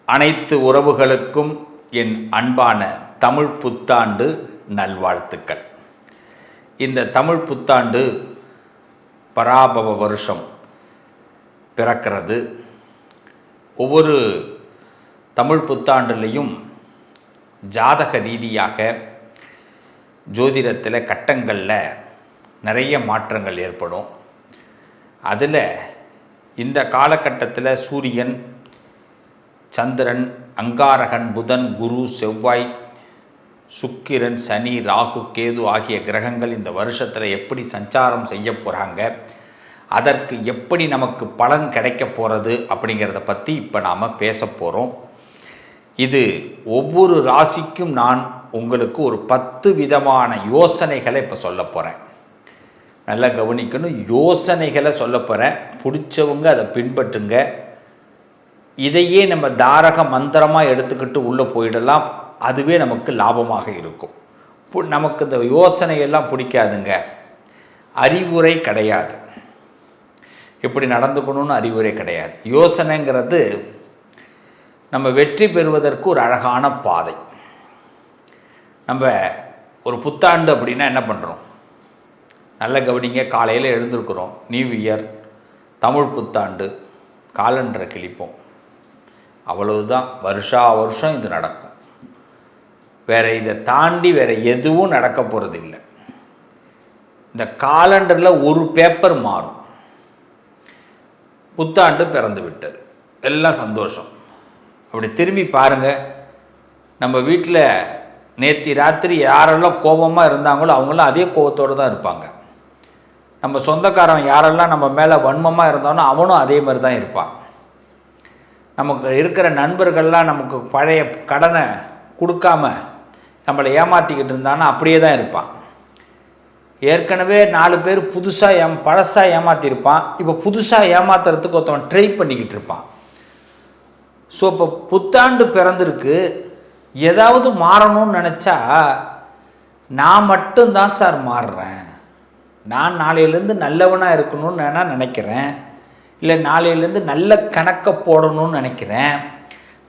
அனைத்து உறவுகளுக்கும் என் அன்பான தமிழ் புத்தாண்டு நல்வாழ்த்துக்கள். இந்த தமிழ் புத்தாண்டு பராபவ வருஷம் பிறக்கிறது. ஒவ்வொரு தமிழ் புத்தாண்டுலேயும் ஜாதக ரீதியாக ஜோதிடத்தில் கட்டங்களில் நிறைய மாற்றங்கள் ஏற்படும். அதில் இந்த காலகட்டத்தில் சூரியன், சந்திரன், அங்காரகன், புதன், குரு, செவ்வாய், சுக்கிரன், சனி, ராகு, கேது ஆகிய கிரகங்கள் இந்த வருஷத்தில் எப்படி சஞ்சாரம் செய்ய போகிறாங்க, அதற்கு எப்படி நமக்கு பலன் கிடைக்க போகிறது அப்படிங்கிறத பற்றி இப்போ நாம் பேச போகிறோம். இது ஒவ்வொரு ராசிக்கும் நான் உங்களுக்கு ஒரு 10 விதமான யோசனைகளை இப்போ சொல்ல போகிறேன். நல்லா கவனிக்கணும். யோசனைகளை சொல்ல போகிறேன். பிடிச்சவங்க அதை பின்பற்றுங்க. இதையே நம்ம தாரக மந்திரமாக எடுத்துக்கிட்டு உள்ளே போயிடலாம். அதுவே நமக்கு லாபமாக இருக்கும். நமக்கு இந்த யோசனையெல்லாம் பிடிக்காதுங்க. அறிவுரை கிடையாது. எப்படி நடந்துக்கணும்னு அறிவுரை கிடையாது. யோசனைங்கிறது நம்ம வெற்றி பெறுவதற்கு ஒரு அழகான பாதை. நம்ம ஒரு புத்தாண்டு அப்படின்னா என்ன பண்ணுறோம்? நல்ல கவனிங்க. காலையில் எழுந்திருக்கிறோம். நியூ இயர், தமிழ் புத்தாண்டு, காலண்டரை கிழிப்போம். அவ்வளவுதான். வருஷம் இது நடக்கும். வேறு இதை தாண்டி வேறு எதுவும் நடக்க போகிறது இல்லை. இந்த காலண்டரில் ஒரு பேப்பர் மாறும். புத்தாண்டு பிறந்து விட்டது, எல்லாம் சந்தோஷம். அப்படி திரும்பி பாருங்கள். நம்ம வீட்டில் நேற்று ராத்திரி யாரெல்லாம் கோபமாக இருந்தாங்களோ அவங்களும் அதே கோபத்தோடு தான் இருப்பாங்க. நம்ம சொந்தக்காரன் யாரெல்லாம் நம்ம மேலே வன்மமாக இருந்தாலும் அவனும் அதே மாதிரி தான் இருப்பான். நமக்கு இருக்கிற நண்பர்கள்லாம் நமக்கு பழைய கடனை கொடுக்காம நம்மளை ஏமாற்றிக்கிட்டு இருந்தான்னா அப்படியே தான் இருப்பான். ஏற்கனவே 4 பேர் பழசாக ஏமாற்றிருப்பான். இப்போ புதுசாக ஏமாத்துறதுக்கு ஒருத்தவன் ட்ரை பண்ணிக்கிட்டு இருப்பான். ஸோ இப்போ புத்தாண்டு பிறந்திருக்கு, ஏதாவது மாறணும்னு நினச்சா நான் மட்டும்தான் சார் மாறுறேன். நான் நாளையிலேருந்து நல்லவனாக இருக்கணும்னு நான் நினைக்கிறேன். இல்லை நாளையிலேருந்து நல்ல கணக்கை போடணும்னு நினைக்கிறேன்.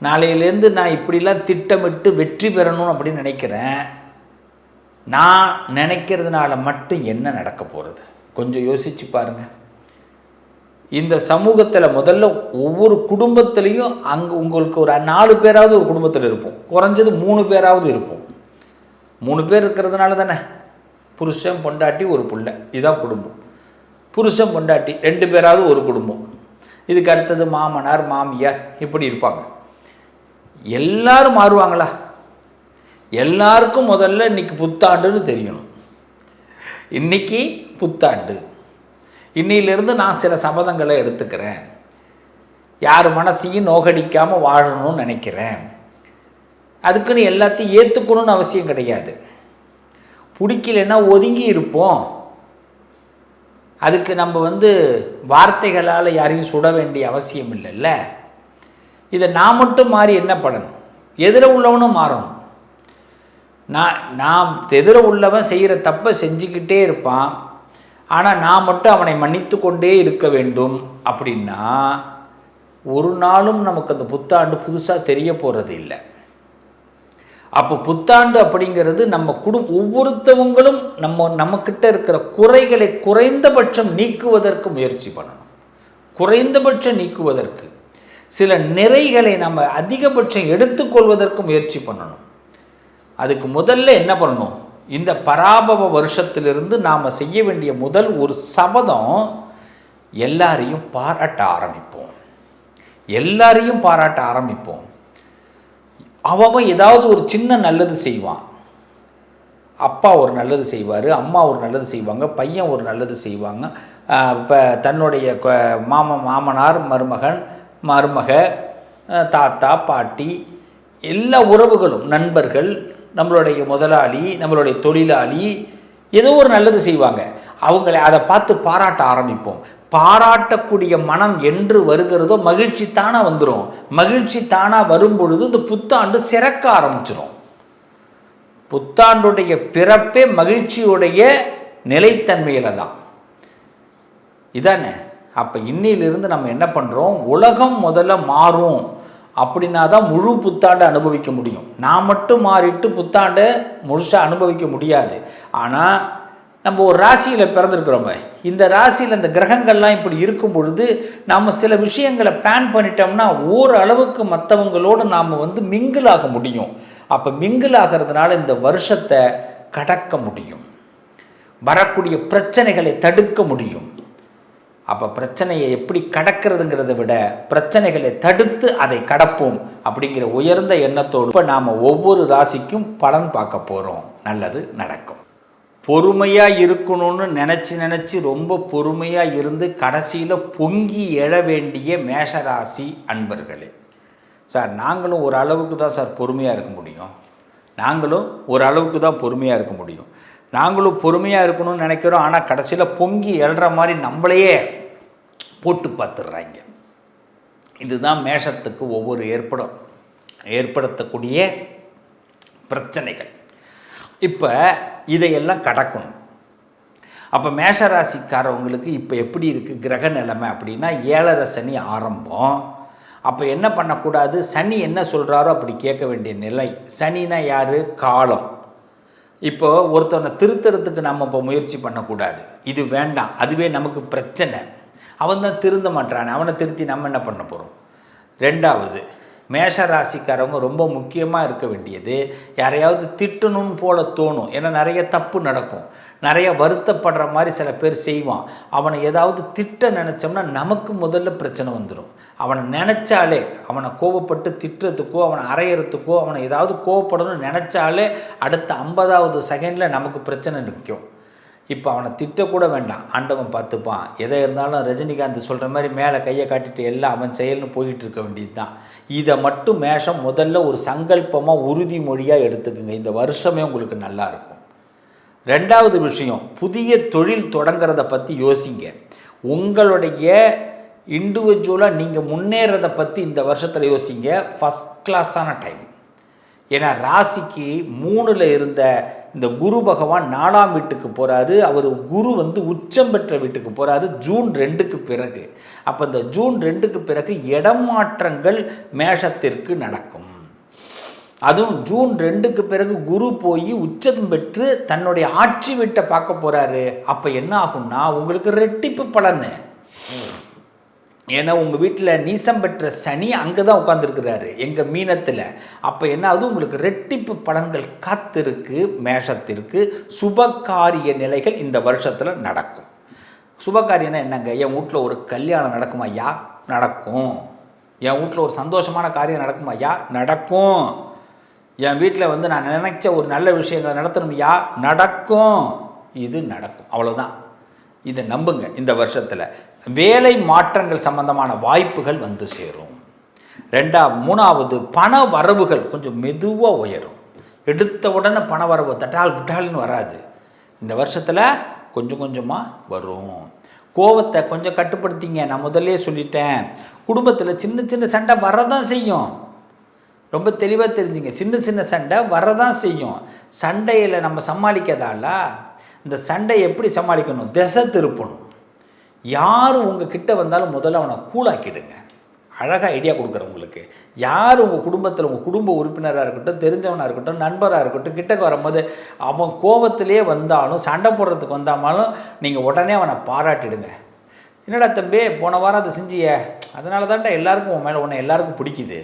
நாளையிலேருந்து நான் இப்படிலாம் திட்டமிட்டு வெற்றி பெறணும் அப்படின்னு நினைக்கிறேன். நான் நினைக்கிறதுனால மட்டும் என்ன நடக்க போகிறது? கொஞ்சம் யோசித்து பாருங்கள். இந்த சமூகத்தில் முதல்ல ஒவ்வொரு குடும்பத்துலேயும் அங்கே உங்களுக்கு ஒரு 4 பேராவது ஒரு குடும்பத்தில் இருப்போம். குறைஞ்சது 3 பேராவது இருப்போம். 3 பேர் இருக்கிறதுனால தானே புருஷன், பொண்டாட்டி, ஒரு பிள்ளை, இதுதான் குடும்பம். புருஷன், பொண்டாட்டி 2 பேராவது ஒரு குடும்பம். இதுக்கு அடுத்தது மாமனார், மாமியார், இப்படி இருப்பாங்க. எல்லாரும் மாறுவாங்களா? எல்லாருக்கும் முதல்ல இன்னைக்கு புத்தாண்டுன்னு தெரியணும். இன்னைக்கு புத்தாண்டு, இன்னையிலிருந்து நான் சில சபதங்களை எடுத்துக்கிறேன். யார் மனசையும் நோகடிக்காமல் வாழணும்னு நினைக்கிறேன். அதுக்குன்னு எல்லாத்தையும் ஏற்றுக்கணும்னு அவசியம் கிடையாது. பிடிக்கலைன்னா ஒதுங்கி இருப்போம். அதுக்கு நம்ம வார்த்தைகளால் யாரையும் சுட வேண்டிய அவசியம் இல்லைல்ல. இதை நான் மட்டும் மாறி என்ன பலன்? எதிர உள்ளவனும் மாறணும். நான் எதிர உள்ளவன் செய்கிற தப்பை செஞ்சுக்கிட்டே இருப்பான். ஆனால் நான் மட்டும் அவனை மன்னித்து கொண்டே இருக்க வேண்டும் அப்படின்னா ஒரு நாளும் நமக்கு அந்த புத்தாண்டு புதுசாக தெரிய போகிறது இல்லை. அப்போ புத்தாண்டு அப்படிங்கிறது நம்ம ஒவ்வொருத்தவங்களும் நம்மக்கிட்ட இருக்கிற குறைகளை குறைந்தபட்சம் நீக்குவதற்கு முயற்சி பண்ணணும். குறைந்தபட்சம் நீக்குவதற்கு, சில நிறைகளை நம்ம அதிகபட்சம் எடுத்துக்கொள்வதற்கு முயற்சி பண்ணணும். அதுக்கு முதல்ல என்ன பண்ணணும்? இந்த பராபவ வருஷத்திலிருந்து நாம் செய்ய வேண்டிய முதல் ஒரு சபதம், எல்லாரையும் பாராட்ட ஆரம்பிப்போம். எல்லாரையும் பாராட்ட ஆரம்பிப்போம். அவன் ஏதாவது ஒரு சின்ன நல்லது செய்வான். அப்பா ஒரு நல்லது செய்வார், அம்மா ஒரு நல்லது செய்வாங்க, பையன் ஒரு நல்லது செய்வாங்க. இப்போ தன்னுடைய மாமனார், மருமக, தாத்தா, பாட்டி, எல்லா உறவுகளும், நண்பர்கள், நம்மளுடைய முதலாளி, நம்மளுடைய தொழிலாளி ஏதோ ஒரு நல்லது செய்வாங்க. அதை பார்த்து பாராட்ட ஆரம்பிப்போம். பாராட்டக்கூடிய மனம் என்று வருகிறதோ மகிழ்ச்சி தானாக வந்துடும். மகிழ்ச்சி தானாக வரும்பொழுது இந்த புத்தாண்டு சிறக்க ஆரம்பிச்சிடும். புத்தாண்டுடைய பிறப்பே மகிழ்ச்சியுடைய நிலைத்தன்மையில் தான். இதானே? அப்போ இன்னிலிருந்து நம்ம என்ன பண்ணுறோம்? உலகம் முதல்ல மாறும் அப்படின்னா தான் முழு புத்தாண்டை அனுபவிக்க முடியும். நான் மட்டும் மாறிட்டு புத்தாண்டை முழுசாக அனுபவிக்க முடியாது. ஆனால் நம்ம ஒரு ராசியில் பிறந்திருக்கிறோமே, இந்த ராசியில் இந்த கிரகங்கள்லாம் இப்படி இருக்கும் பொழுது நாம் சில விஷயங்களை பிளான் பண்ணிட்டோம்னா ஓரளவுக்கு மற்றவங்களோடு நாம் மிங்கிள் ஆக முடியும். அப்போ மிங்கிள் ஆகிறதுனால இந்த வருஷத்தை கடக்க முடியும், வரக்கூடிய பிரச்சனைகளை தடுக்க முடியும். அப்போ பிரச்சனையை எப்படி கடக்கிறதுங்கிறத விட பிரச்சனைகளை தடுத்து அதை கடப்போம் அப்படிங்கிற உயர்ந்த எண்ணத்தோடு இப்போ நாம் ஒவ்வொரு ராசிக்கும் பலன் பார்க்க போகிறோம். நல்லது நடக்கும். பொறுமையாக இருக்கணும்னு நினச்சி ரொம்ப பொறுமையாக இருந்து கடைசியில் பொங்கி எழ வேண்டிய மேஷராசி அன்பர்களே, சார் நாங்களும் ஒரு அளவுக்கு தான் சார் பொறுமையாக இருக்க முடியும், நாங்களும் ஒரு அளவுக்கு தான் பொறுமையாக இருக்க முடியும், நாங்களும் பொறுமையாக இருக்கணும்னு நினைக்கிறோம். ஆனால் கடைசியில் பொங்கி எழுற மாதிரி நம்மளையே போட்டு பார்த்துடுறாங்க. இதுதான் மேஷத்துக்கு ஒவ்வொரு ஏற்படுத்தக்கூடிய பிரச்சனைகள். இப்போ இதையெல்லாம் கடக்கணும். அப்போ மேஷராசிக்காரவங்களுக்கு இப்போ எப்படி இருக்குது கிரக நிலைமை அப்படின்னா, 7.5 சனி ஆரம்பம். அப்போ என்ன பண்ணக்கூடாது, சனி என்ன சொல்கிறாரோ அப்படி கேட்க வேண்டிய நிலை. சனினா யார்? காலம். இப்போ ஒருத்தவனை திருத்துறதுக்கு நம்ம இப்போ முயற்சி பண்ணக்கூடாது, இது வேண்டாம், அதுவே நமக்கு பிரச்சனை, அவன் தான் திருந்த மாட்டானே, அவனை திருத்தி நம்ம என்ன பண்ண போகிறோம். ரெண்டாவது, மேஷராசிக்காரவங்க ரொம்ப முக்கியமாக இருக்க வேண்டியது, யாரையாவது திட்டணும்னு போல தோணும். ஏன்னா நிறைய தப்பு நடக்கும், நிறைய வருத்தப்படுற மாதிரி சில பேர் செய்வான். அவனை ஏதாவது திட்ட நினச்சோம்னா நமக்கு முதல்ல பிரச்சனை வந்துடும். அவனை நினச்சாலே, அவனை கோபப்பட்டு திட்டுறதுக்கோ அவனை அரையிறதுக்கோ அவனை ஏதாவது கோவப்படணும்னு நினச்சாலே அடுத்த 50வது செகண்டில் நமக்கு பிரச்சனை நிற்கும். இப்போ அவனை திட்டக்கூட வேண்டாம், ஆண்டவன் பார்த்துப்பான். எதை இருந்தாலும் ரஜினிகாந்த் சொல்கிற மாதிரி மேலே கையை காட்டிட்டு எல்லாம் அவன் செயல்னு போயிட்டு இருக்க வேண்டியது தான். இதை மட்டும் மேஷம் முதல்ல ஒரு சங்கல்பமாக உறுதிமொழியாக எடுத்துக்குங்க. இந்த வருஷமே உங்களுக்கு நல்லா இருக்கும். ரெண்டாவது விஷயம், புதிய தொழில் தொடங்கிறத பற்றி யோசிங்க. உங்களுடைய இண்டிவிஜுவலாக நீங்கள் முன்னேறதை பற்றி இந்த வருஷத்தில் யோசிங்க. ஃபஸ்ட் கிளாஸான டைம். ஏன்னா ராசிக்கு 3ல் இருந்த இந்த குரு பகவான் 4ஆம் வீட்டுக்கு போகிறாரு. அவர் குரு உச்சம் பெற்ற வீட்டுக்கு போகிறாரு ஜூன் 2க்கு பிறகு. அப்போ இந்த ஜூன் 2க்கு பிறகு இடமாற்றங்கள் மேஷத்திற்கு நடக்கும். அதுவும் ஜூன் 2க்கு பிறகு குரு போய் உச்சம் பெற்று தன்னுடைய ஆட்சி வீட்டை பார்க்க போகிறாரு. அப்போ என்ன ஆகும்னா உங்களுக்கு ரெட்டிப்பு பலன். ஏன்னா உங்கள் வீட்டில் நீசம் பெற்ற சனி அங்கே தான் உட்காந்துருக்கிறாரு, எங்கள் மீனத்தில். அப்போ என்ன ஆகுது, உங்களுக்கு ரெட்டிப்பு பலன்கள் காத்திருக்கு. மேஷத்திற்கு சுபகாரிய நிலைகள் இந்த வருஷத்தில் நடக்கும். சுபகாரியம்னா என்னங்க, என் வீட்டில் ஒரு கல்யாணம் நடக்குமா? யா நடக்கும். என் வீட்டில் ஒரு சந்தோஷமான காரியம் நடக்குமா? யா நடக்கும். என் வீட்டில் நான் நினைச்ச ஒரு நல்ல விஷயங்களை நடத்தணும், யா நடக்கும். இது நடக்கும், அவ்வளோதான். இதை நம்புங்க. இந்த வருஷத்தில் வேலை மாற்றங்கள் சம்பந்தமான வாய்ப்புகள் சேரும். மூணாவது, பண வரவுகள் கொஞ்சம் மெதுவாக உயரும். எடுத்த உடனே பண வரவு தட்டால் புட்டால்னு வராது. இந்த வருஷத்தில் கொஞ்சம் கொஞ்சமாக வரும். கோபத்தை கொஞ்சம் கட்டுப்படுத்திங்க. நான் முதல்லே சொல்லிட்டேன், குடும்பத்தில் சின்ன சின்ன சண்டை வரதான் செய்யும். ரொம்ப தெளிவாக தெரிஞ்சுங்க, சின்ன சின்ன சண்டை வரதான் செய்யும். சண்டையில் நம்ம சமாளிக்கதால இந்த சண்டை எப்படி சமாளிக்கணும், திசை திருப்பணும். யார் உங்கள் கிட்ட வந்தாலும் முதல்ல அவனை கூலாக்கிடுங்க. அழகாக ஐடியா கொடுக்குறேன் உங்களுக்கு. யார் உங்கள் குடும்பத்தில், உங்கள் குடும்ப உறுப்பினராக இருக்கட்டும், தெரிஞ்சவனாக இருக்கட்டும், நண்பராக இருக்கட்டும், கிட்டக்கு வரும்போது அவன் கோபத்திலே வந்தாலும் சண்டை போடுறதுக்கு வந்தாலும் நீங்கள் உடனே அவனை பாராட்டிடுங்க. என்னடா தம்பி, போன வாரம் அதை செஞ்சிய, அதனால தான்டா எல்லாருக்கும் உன் மேலே உன்னை எல்லாருக்கும் பிடிக்குது.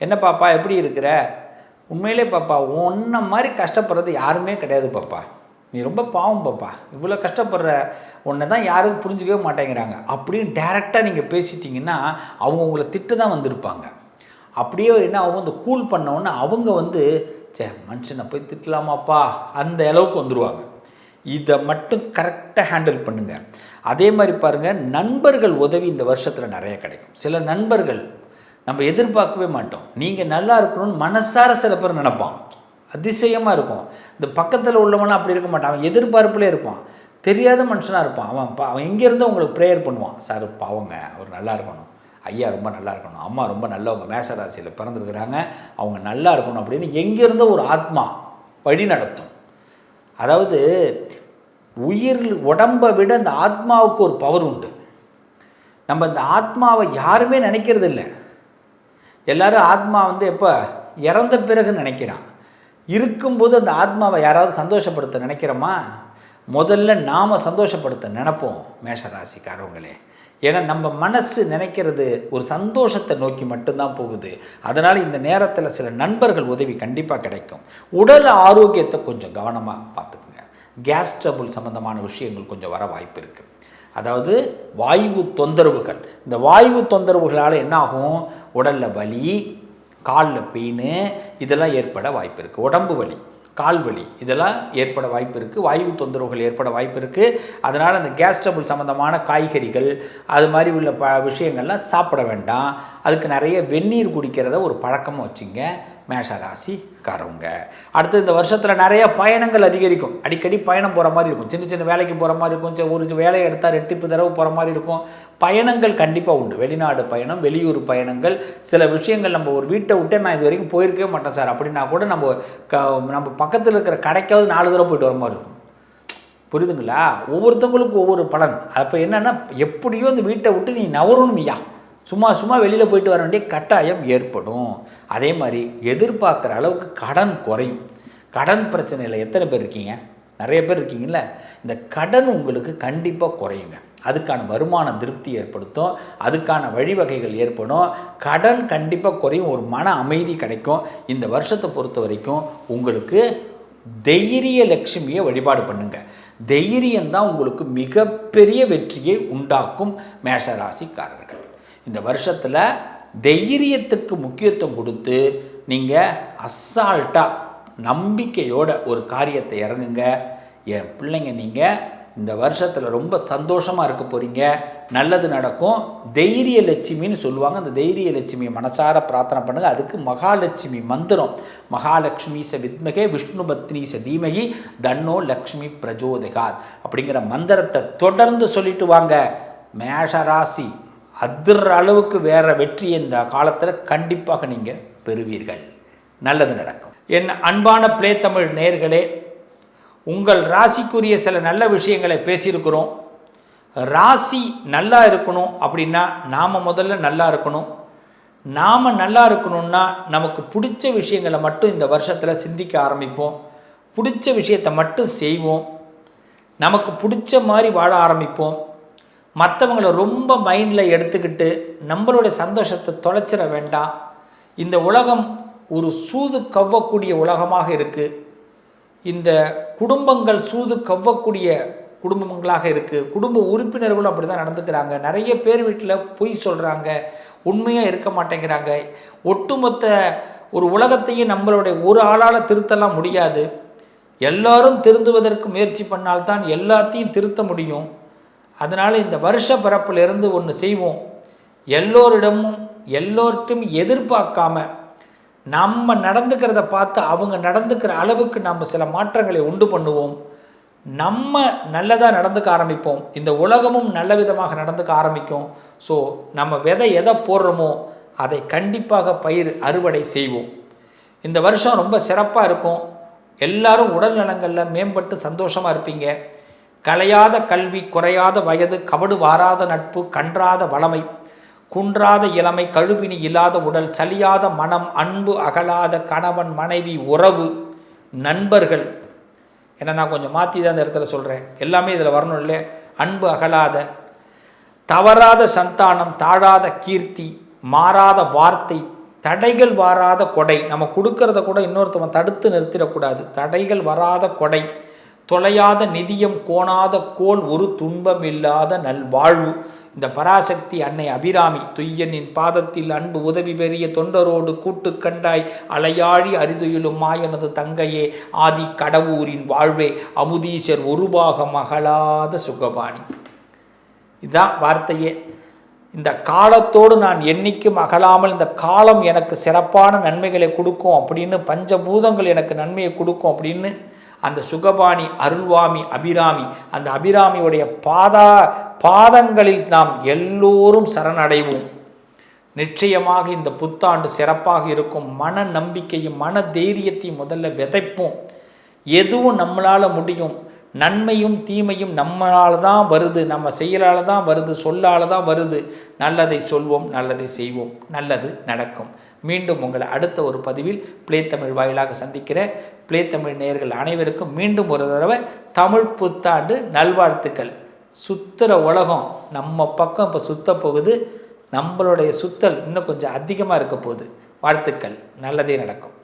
என்ன பாப்பா, எப்படி இருக்கிற? உண்மையிலே பாப்பா, உன்ன மாதிரி கஷ்டப்படுறது யாருமே கிடையாது பாப்பா, நீ ரொம்ப பாவம் பாப்பா, இவ்வளோ கஷ்டப்படுற, உன்னை தான் யாரும் புரிஞ்சிக்கவே மாட்டேங்கிறாங்க அப்படின்னு டைரெக்டாக நீங்கள் பேசிட்டிங்கன்னா அவங்க உங்களை திட்டு தான் வந்திருப்பாங்க. அப்படியே என்ன அவங்க கூல் பண்ணோன்னே அவங்க சே மனுஷனை போய் திட்டலாமாப்பா அந்த அளவுக்கு வந்துடுவாங்க. இதை மட்டும் கரெக்டாக ஹேண்டில் பண்ணுங்கள். அதே மாதிரி பாருங்கள், நண்பர்கள் உதவி இந்த வருஷத்தில் நிறைய கிடைக்கும். சில நண்பர்கள் நம்ம எதிர்பார்க்கவே மாட்டோம். நீங்கள் நல்லா இருக்கணும்னு மனசார சில பேர் நினைப்பான், அதிசயமாக இருக்கும். இந்த பக்கத்தில் உள்ளவன்லாம் அப்படி இருக்க மாட்டான், அவன் எதிர்பார்ப்புலேயே இருப்பான். தெரியாத மனுஷனாக இருப்பான். அவன் எங்கேருந்தோ உங்களுக்கு ப்ரேயர் பண்ணுவான், சார் பாவங்க அவர் நல்லா இருக்கணும், ஐயா ரொம்ப நல்லா இருக்கணும், அம்மா ரொம்ப நல்லவங்க, மேஷராசியில் பிறந்திருக்கிறாங்க, அவங்க நல்லா இருக்கணும் அப்படின்னு எங்கேருந்தோ ஒரு ஆத்மா வழி நடத்தும். அதாவது உயிர் உடம்பை விட இந்த ஆத்மாவுக்கு ஒரு பவர் உண்டு. நம்ம இந்த ஆத்மாவை யாருமே நினைக்கிறது இல்லை. எல்லாரும் ஆத்மா வந்து எப்போ இறந்த பிறகு நினைக்கிறான். இருக்கும்போது அந்த ஆத்மாவை யாராவது சந்தோஷப்படுத்த நினைக்கிறோமா? முதல்ல நாம் சந்தோஷப்படுத்த நினைப்போம் மேஷராசிக்காரவங்களே. ஏன்னா நம்ம மனசு நினைக்கிறது ஒரு சந்தோஷத்தை நோக்கி மட்டும்தான் போகுது. அதனால் இந்த நேரத்தில் சில நண்பர்கள் உதவி கண்டிப்பாக கிடைக்கும். உடல் ஆரோக்கியத்தை கொஞ்சம் கவனமாக பார்த்துக்குங்க. கேஸ் ட்ரபிள் சம்மந்தமான விஷயங்கள் கொஞ்சம் வர வாய்ப்பு இருக்குது. அதாவது வாயு தொந்தரவுகள். இந்த வாயு தொந்தரவுகளால் என்ன ஆகும்? உடலில் வலி, காலில் பெயின் இதெல்லாம் ஏற்பட வாய்ப்பு இருக்குது. உடம்பு வலி, கால் வலி இதெல்லாம் ஏற்பட வாய்ப்பு இருக்குது. வாயு தொந்தரவுகள் ஏற்பட வாய்ப்பு இருக்குது. அதனால் அந்த கேஸ் ட்ரபிள் சம்மந்தமான காய்கறிகள் அது மாதிரி உள்ள விஷயங்கள்லாம் சாப்பிட வேண்டாம். அதுக்கு நிறைய வெந்நீர் குடிக்கிறத ஒரு பழக்கமாக வச்சுங்க மேஷராசிக்காரவங்க. அடுத்து இந்த வருஷத்தில் நிறைய பயணங்கள் அதிகரிக்கும். அடிக்கடி பயணம் போகிற மாதிரி இருக்கும். சின்ன சின்ன வேலைக்கு போகிற மாதிரி இருக்கும். ஒரு வேலையை எடுத்தால் 8 தடவை போகிற மாதிரி இருக்கும். பயணங்கள் கண்டிப்பாக உண்டு. வெளிநாடு பயணம், வெளியூர் பயணங்கள். சில விஷயங்கள் நம்ம ஒரு வீட்டை விட்டு நான் இது வரைக்கும் போயிருக்கவே மாட்டேன் சார் அப்படின்னா கூட நம்ம பக்கத்தில் இருக்கிற கடைக்காவது 4 தடவை போயிட்டு வர மாதிரி இருக்கும். புரியுதுங்களா? ஒவ்வொருத்தவங்களுக்கும் ஒவ்வொரு பலன். அப்போ என்னென்னா எப்படியோ இந்த வீட்டை விட்டு நீ நவரணும்யா, சும்மா வெளியில் போயிட்டு வர வேண்டிய கட்டாயம் ஏற்படும். அதே மாதிரி எதிர்பார்க்குற அளவுக்கு கடன் குறையும். கடன் பிரச்சனையில் எத்தனை பேர் இருக்கீங்க? நிறைய பேர் இருக்கீங்கள. இந்த கடன் உங்களுக்கு கண்டிப்பாக குறையுங்க. அதுக்கான வருமான திருப்தி ஏற்படுத்தும். அதுக்கான வழிவகைகள் ஏற்படும். கடன் கண்டிப்பாக குறையும். ஒரு மன அமைதி கிடைக்கும். இந்த வருஷத்தை பொறுத்த வரைக்கும் உங்களுக்கு தைரிய லட்சுமியை வழிபாடு பண்ணுங்க. தைரியம்தான் உங்களுக்கு மிகப்பெரிய வெற்றியை உண்டாக்கும் மேஷராசிக்காரர்கள். இந்த வருஷத்தில் தைரியத்துக்கு முக்கியத்துவம் கொடுத்து நீங்கள் அசால்ட்டாக நம்பிக்கையோட ஒரு காரியத்தை இறங்குங்க. என் பிள்ளைங்க, நீங்கள் இந்த வருஷத்தில் ரொம்ப சந்தோஷமாக இருக்க போகிறீங்க. நல்லது நடக்கும். தைரிய லட்சுமின்னு சொல்லுவாங்க. அந்த தைரிய லட்சுமியை மனசார பிரார்த்தனை பண்ணுங்கள். அதுக்கு மகாலட்சுமி மந்திரம், மகாலட்சுமி ச வித்மகே விஷ்ணு பத்னி ச தீமகி தன்னோ லக்ஷ்மி பிரஜோதகாத் அப்படிங்கிற மந்திரத்தை தொடர்ந்து சொல்லிட்டு வாங்க. மேஷராசி அதிர்ற அளவுக்கு வேற வெற்றி இந்த காலத்தில் கண்டிப்பாக நீங்கள் பெறுவீர்கள். நல்லது நடக்கும். என் அன்பான பிளே தமிழ் நேயர்களே, உங்கள் ராசிக்குரிய சில நல்ல விஷயங்களை பேசியிருக்கிறோம். ராசி நல்லா இருக்கணும் அப்படின்னா நாம் முதல்ல நல்லா இருக்கணும். நாம் நல்லா இருக்கணும்னா நமக்கு பிடிச்ச விஷயங்களை மட்டும் இந்த வருஷத்தில் சிந்திக்க ஆரம்பிப்போம். பிடிச்ச விஷயத்தை மட்டும் செய்வோம். நமக்கு பிடிச்ச மாதிரி வாழ ஆரம்பிப்போம். மற்றவங்களை ரொம்ப மைண்டில் எடுத்துக்கிட்டு நம்மளுடைய சந்தோஷத்தை தொலைச்சிட வேண்டாம். இந்த உலகம் ஒரு சூது கவ்வக்கூடிய உலகமாக இருக்குது. இந்த குடும்பங்கள் சூது கவ்வக்கூடிய குடும்பங்களாக இருக்குது. குடும்ப உறுப்பினர்களும் அப்படி தான் நடந்துக்கிறாங்க. நிறைய பேர் வீட்டில் பொய் சொல்கிறாங்க, உண்மையாக இருக்க மாட்டேங்கிறாங்க. ஒட்டுமொத்த ஒரு உலகத்தையும் நம்மளுடைய ஒரு ஆளால் திருத்தலாம் முடியாது. எல்லாரும் திருந்துவதற்கு முயற்சி பண்ணால்தான் எல்லாத்தையும் திருத்த முடியும். அதனால் இந்த வருஷ பிறப்பிலிருந்து ஒன்று செய்வோம். எல்லோர்ட்டும் எதிர்பார்க்காம நம்ம நடந்துக்கிறத பார்த்து அவங்க நடந்துக்கிற அளவுக்கு நம்ம சில மாற்றங்களை உண்டு பண்ணுவோம். நம்ம நல்லதாக நடந்துக்க ஆரம்பிப்போம். இந்த உலகமும் நல்ல விதமாக நடந்துக்க ஆரம்பிக்கும். ஸோ நம்ம விதை எதை போடுறோமோ அதை கண்டிப்பாக பயிர் அறுவடை செய்வோம். இந்த வருஷம் ரொம்ப சிறப்பாக இருக்கும். எல்லாரும் உடல் நலங்களில் மேம்பட்டு சந்தோஷமாக இருப்பீங்க. கலையாத கல்வி, குறையாத வயது, கபடு வாராத நட்பு, கன்றாத வளமை, குன்றாத இளமை, கழுவினி இல்லாத உடல், சலியாத மனம், அன்பு அகலாத கணவன் மனைவி உறவு, நண்பர்கள். ஏன்னா நான் கொஞ்சம் மாற்றி தான் இந்த இடத்துல சொல்கிறேன். எல்லாமே இதில் வரணும் இல்லை. அன்பு அகலாத, தவறாத சந்தானம், தாழாத கீர்த்தி, மாறாத வார்த்தை, தடைகள் வாராத கொடை. நம்ம கொடுக்கறத கூட இன்னொருத்தவன் தடுத்து நிறுத்திடக்கூடாது. தடைகள் வராத கொடை, தொலையாத நிதியம், கோணாத கோல், ஒரு துன்பம் இல்லாத நல்வாழ்வு. இந்த பராசக்தி அன்னை அபிராமி துய்யனின் பாதத்தில் அன்பு உதவி பெரிய தொண்டரோடு கூட்டு கண்டாய் அலையாழி அரிதுயிலும் மாயனது தங்கையே ஆதி கடவுரின் வாழ்வே அமுதீசர் ஒருபாகம் அகலாத சுகபாணி. இதுதான் வார்த்தையே. இந்த காலத்தோடு நான் என்னைக்கும் அகலாமல் இந்த காலம் எனக்கு சிறப்பான நன்மைகளை கொடுக்கும் அப்படின்னு, பஞ்சபூதங்கள் எனக்கு நன்மையை கொடுக்கும் அப்படின்னு அந்த சுகபாணி அருள்வாமி அபிராமி, அந்த அபிராமியுடைய பாதங்களில் நாம் எல்லோரும் சரணடைவோம். நிச்சயமாக இந்த புத்தாண்டு சிறப்பாக இருக்கும். மன நம்பிக்கையும் மன தைரியத்தையும் முதல்ல விதைப்போம். எதுவும் நம்மளால் முடியும். நன்மையும் தீமையும் நம்மளால் தான் வருது, நம்ம செயலால் தான் வருது, சொல்லால் தான் வருது. நல்லதை சொல்வோம், நல்லதை செய்வோம், நல்லது நடக்கும். மீண்டும் உங்களை அடுத்த ஒரு பதிவில் பிளே தமிழ் வாயிலாக சந்திக்கிற பிளே தமிழ் நேயர்கள் அனைவருக்கும் மீண்டும் ஒரு தடவை தமிழ் புத்தாண்டு நல்வாழ்த்துக்கள். சுத்துற உலகம் நம்ம பக்கம் இப்போ சுத்த போகுது. நம்மளுடைய சுத்தல் இன்னும் கொஞ்சம் அதிகமாக இருக்க போகுது. வாழ்த்துக்கள். நல்லதே நடக்கும்.